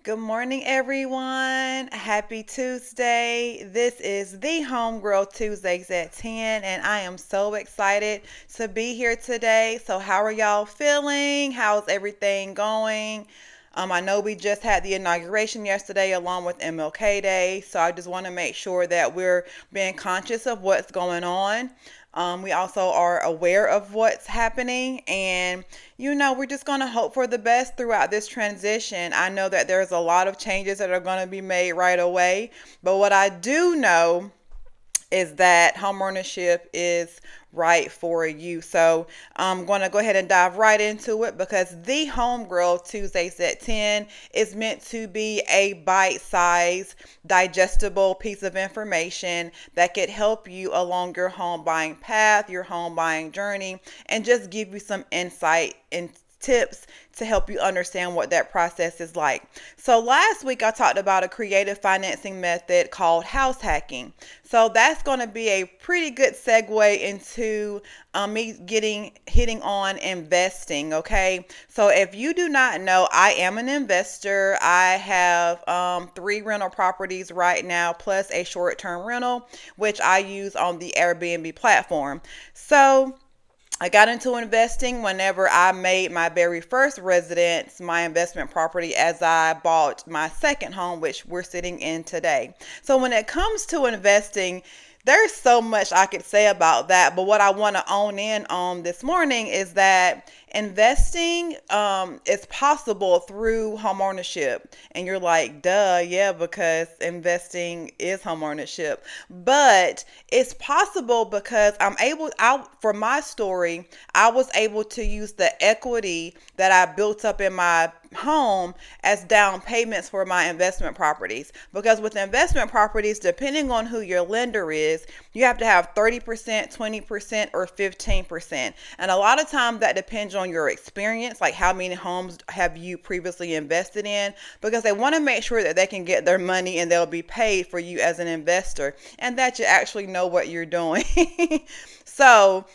Good morning, everyone. Happy Tuesday. This is the Homegirl Tuesdays at 10, and I am so excited to be here today. So, how are y'all feeling? How's everything going? I know we just had the inauguration yesterday along with MLK Day, so I just want to make sure that we're being conscious of what's going on. We also are aware of what's happening, and we're just going to hope for the best throughout this transition. I know that there's a lot of changes that are going to be made right away, but what I do know is that homeownership is right for you. So I'm going to go ahead and dive right into it because the Homegirl Tuesdays at 10 is meant to be a bite-sized, digestible piece of information that could help you along your home buying path, your home buying journey, and just give you some insight and tips to help you understand what that process is like. So last week I talked about a creative financing method called house hacking. So that's going to be a pretty good segue into me hitting on investing. Okay, so if you do not know, I am an investor. I have 3 rental properties right now, plus a short-term rental, which I use on the Airbnb platform. So I got into investing whenever I made my very first residence my investment property, as I bought my second home, which we're sitting in today. So when it comes to investing, there's so much I could say about that, but what I want to own in on this morning is that investing is possible through homeownership. And you're like, duh, yeah, because investing is homeownership. But it's possible because for my story, I was able to use the equity that I built up in my home as down payments for my investment properties. Because with investment properties, depending on who your lender is, you have to have 30%, 20%, or 15%. And a lot of times that depends on your experience, like how many homes have you previously invested in, because they want to make sure that they can get their money and they'll be paid for you as an investor and that you actually know what you're doing. So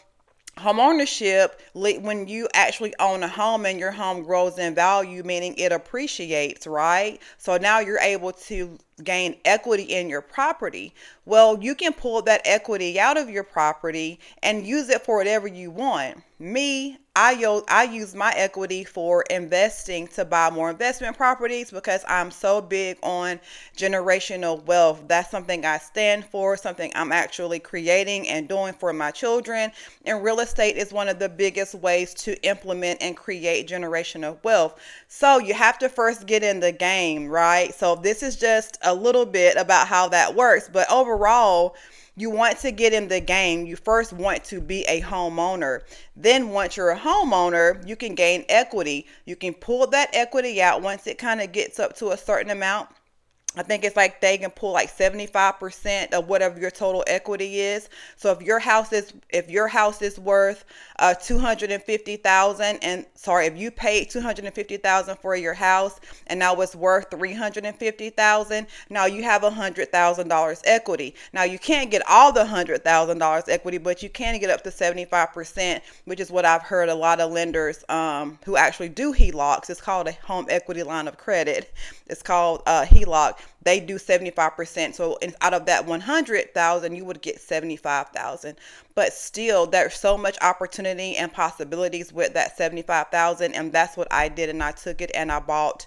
homeownership, when you actually own a home and your home grows in value, meaning it appreciates, right? So now you're able to gain equity in your property. Well, you can pull that equity out of your property and use it for whatever you want. I use my equity for investing to buy more investment properties because I'm so big on generational wealth. That's something I stand for, something I'm actually creating and doing for my children. And real estate is one of the biggest ways to implement and create generational wealth. So you have to first get in the game, right? So this is just a little bit about how that works. But overall, you want to get in the game. You first want to be a homeowner. Then once you're a homeowner, you can gain equity. You can pull that equity out once it kind of gets up to a certain amount. I think it's like they can pull like 75% of whatever your total equity is. So if your house is worth 250,000, and sorry, if you paid 250,000 for your house and now it's worth 350,000, now you have $100,000 equity. Now you can't get all the $100,000 equity, but you can get up to 75%, which is what I've heard a lot of lenders who actually do HELOCs. It's called a home equity line of credit. It's called HELOC. They do 75%. So out of that 100,000, you would get 75,000. But still, there's so much opportunity and possibilities with that 75,000, and that's what I did. And I took it and I bought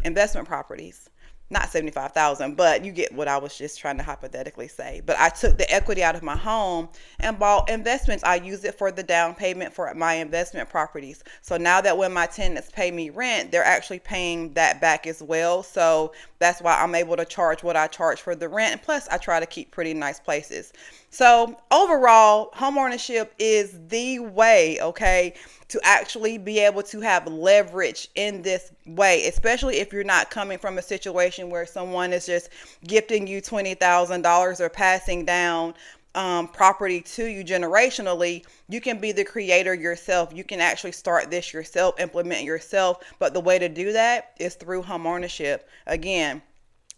investment properties. Not 75,000, but you get what I was just trying to hypothetically say. But I took the equity out of my home and bought investments. I use it for the down payment for my investment properties. So now that when my tenants pay me rent, they're actually paying that back as well. So that's why I'm able to charge what I charge for the rent. And plus, I try to keep pretty nice places. So overall, homeownership is the way, okay, to actually be able to have leverage in this way, especially if you're not coming from a situation where someone is just gifting you $20,000 or passing down property to you generationally. You can be the creator yourself. You can actually start this yourself, implement yourself. But the way to do that is through homeownership. Again,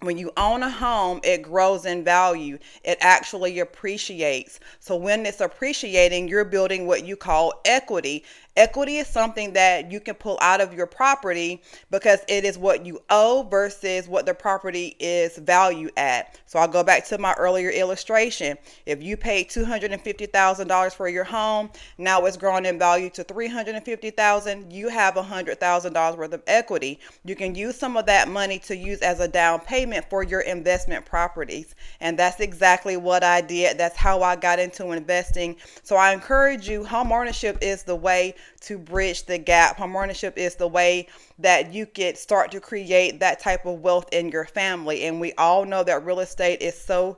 when you own a home, it grows in value. It actually appreciates. So when it's appreciating, you're building what you call equity. Equity is something that you can pull out of your property because it is what you owe versus what the property is valued at. So I'll go back to my earlier illustration. If you paid $250,000 for your home, now it's grown in value to $350,000. You have $100,000 worth of equity. You can use some of that money to use as a down payment for your investment properties, and that's exactly what I did. That's how I got into investing. So I encourage you. Home ownership is the way to bridge the gap. Homeownership is the way that you could start to create that type of wealth in your family. And we all know that real estate is so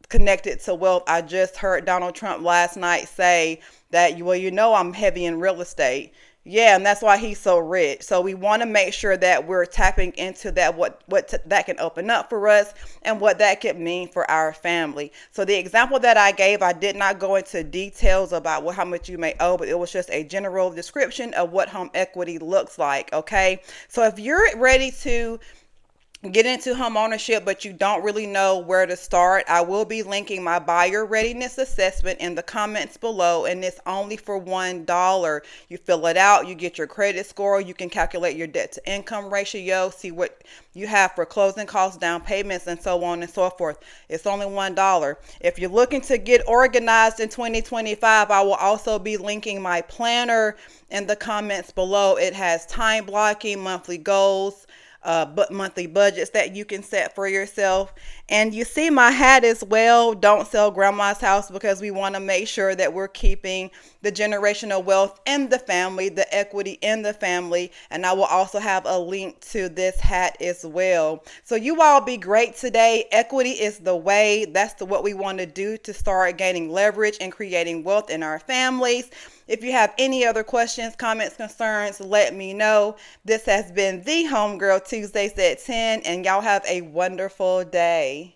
connected to wealth. I just heard Donald Trump last night say that, well, I'm heavy in real estate. Yeah, and that's why he's so rich. So we want to make sure that we're tapping into that, that can open up for us and what that could mean for our family. So the example that I gave, I did not go into details about how much you may owe, but it was just a general description of what home equity looks like. Okay, so if you're ready to get into home ownership, but you don't really know where to start, I will be linking my buyer readiness assessment in the comments below, and it's only for $1. You fill it out, you get your credit score, you can calculate your debt to income ratio, see what you have for closing costs, down payments, and so on and so forth. It's only $1. If you're looking to get organized in 2025, I will also be linking my planner in the comments below. It has time blocking, monthly goals, but monthly budgets that you can set for yourself. And you see my hat as well. Don't sell grandma's house, because we want to make sure that we're keeping the generational wealth in the family, the equity in the family. And I will also have a link to this hat as well. So you all be great today. Equity is the way. That's what we want to do to start gaining leverage and creating wealth in our families. If you have any other questions, comments, concerns, let me know. This has been the Homegirl Tuesdays at 10, and y'all have a wonderful day.